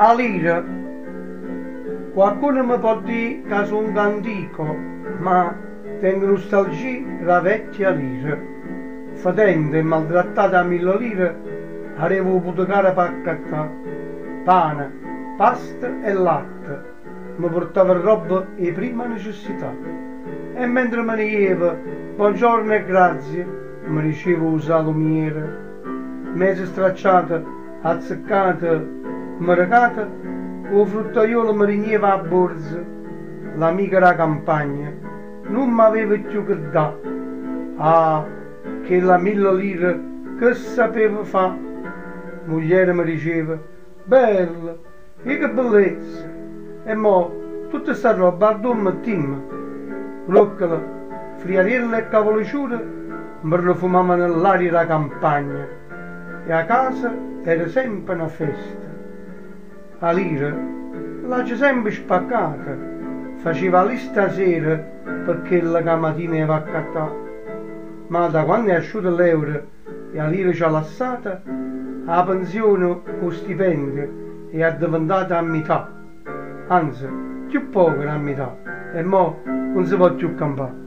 A lira, qualcuno mi può dire che sono antico, ma tengo nostalgia della vecchia lira. Fedente e maltrattata a 1000 lire, avevo potuto fare per accattare pane, pasta e latte. Mi portava roba di prima necessità. E mentre me ne ieva, buongiorno e grazie, mi ricevo un salumiere. Mese stracciata, azzeccata, maracata, o fruttaiolo mi rigneva a borsa. L'amica della campagna non mi aveva più che dà. Ah, che la 1000 lire che sapeva fa. Moglie mi diceva, bella, e che bellezza. E mo, tutta sta roba al domo mattina, rucola, friariella e cavoliciure, mi profumava nell'aria da campagna. E a casa era sempre una festa. A lira la c'è sempre spaccata, faceva lista sera perché la mattina va a accattare. Ma da quando è asciutto l'euro e a lira ci ha lasciata, la pensione o stipendio è diventata a metà, anzi più poco a metà, e mo non si può più campare.